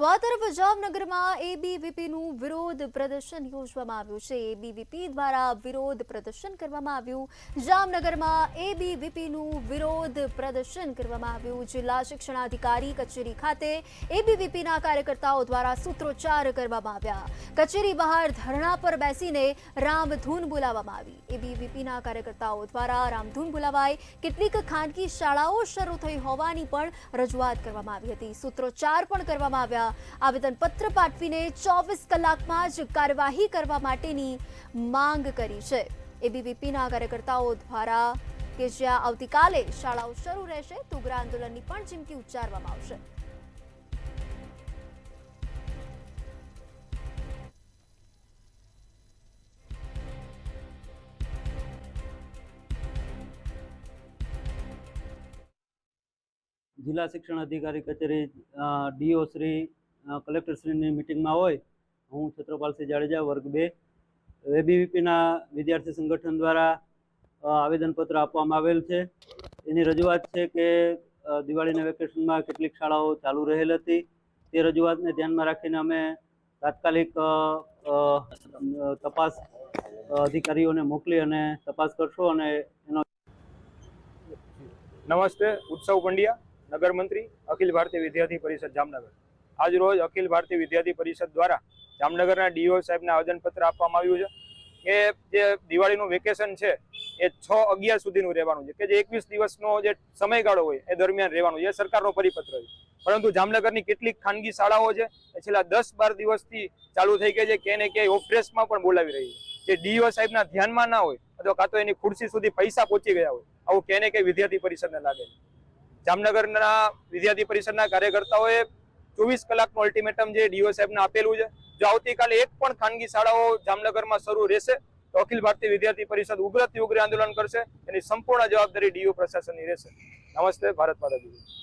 તો આ તરફ જામનગરમાં એબીવીપીનું વિરોધ પ્રદર્શન યોજવામાં આવ્યું છે। એબીવીપી દ્વારા વિરોધ પ્રદર્શન કરવામાં આવ્યું। જામનગરમાં એબીવીપીનું વિરોધ પ્રદર્શન કરવામાં આવ્યું। જિલ્લા શિક્ષણાધિકારી કચેરી ખાતે એબીવીપીના કાર્યકર્તાઓ દ્વારા સૂત્રોચ્ચાર કરવામાં આવ્યા। કચેરી બહાર ધરણા પર બેસીને રામધૂન બોલાવવામાં આવી। એબીવીપીના કાર્યકર્તાઓ દ્વારા રામધૂન બોલાવાઈ। કેટલીક ખાનગી શાળાઓ શરૂ થઈ હોવાની પણ રજૂઆત કરવામાં આવી હતી। સૂત્રોચ્ચાર પણ કરવામાં આવ્યા। આવેદનપત્ર પાઠવીને 24 કલાકમાં જ કાર્યવાહી કરવા માટેની માંગ કરી છે। એબીવીપીના કાર્યકર્તાઓ દ્વારા કે જ્યાં આવતીકાલે શાળાઓ શરૂ રહેશે તો ઉગ્ર આંદોલનની પણ ચીમકી ઉચ્ચારવામાં આવશે। જિલ્લા શિક્ષણ અધિકારી કચેરી ડીઓ શ્રી કલેક્ટર શ્રીની મીટિંગમાં હોય હું છત્રપાલસિંહ જાડેજા વર્ગ 2 એબીવીપીના વિદ્યાર્થી સંગઠન દ્વારા આવેદનપત્ર આપવામાં આવેલ છે। એની રજૂઆત છે કે દિવાળીના વેકેશનમાં કેટલીક શાળાઓ ચાલુ રહેલ હતી। તે રજૂઆતને ધ્યાનમાં રાખીને અમે તાત્કાલિક તપાસ અધિકારીઓને મોકલી અને તપાસ કરશો અને એનો નમસ્તે, ઉત્સવ પંડ્યા, નગર મંત્રી, અખિલ ભારતીય વિદ્યાર્થી પરિષદ જામનગર। આજ રોજ અખિલ ભારતીય વિદ્યાર્થી પરિષદ દ્વારા જામનગરના ડીઓ સાહેબને આવેદનપત્ર આપવામાં આવ્યું છે કે જે દિવાળીનું વેકેશન છે એ 6-11 સુધીનું રહેવાનું છે, કે જે 21 દિવસનો જે સમયગાળો હોય એ દરમિયાન રહેવાનું છે, એ સરકારનો પરિપત્ર છે। પરંતુ જામનગરની કેટલીક ખાનગી શાળાઓ છે એ છેલ્લા 10-12 દિવસથી ચાલુ થઈ ગઈ છે, ક્યાંય ને ક્યાંય ઓફ ડ્રેસમાં પણ બોલાવી રહી છે। જે ડીઓ સાહેબના ધ્યાનમાં ના હોય અથવા કાં તો એની ખુરશી સુધી પૈસા પહોંચી ગયા હોય, આવું ક્યાંય ને ક્યાંય વિદ્યાર્થી પરિષદને લાગે છે। જામનગરના વિદ્યાર્થી પરિષદના કાર્યકર્તાઓએ 24 કલાકનું અલ્ટિમેટમ જે ડીઓ સાહેબને આપેલું છે। જો આવતીકાલે એક પણ ખાનગી શાળાઓ જામનગરમાં શરૂ રહેશે તો અખિલ ભારતીય વિદ્યાર્થી પરિષદ ઉગ્રથી ઉગ્ર આંદોલન કરશે। એની સંપૂર્ણ જવાબદારી ડીઓ પ્રશાસનની રહેશે। નમસ્તે, ભારત માતા કી જય।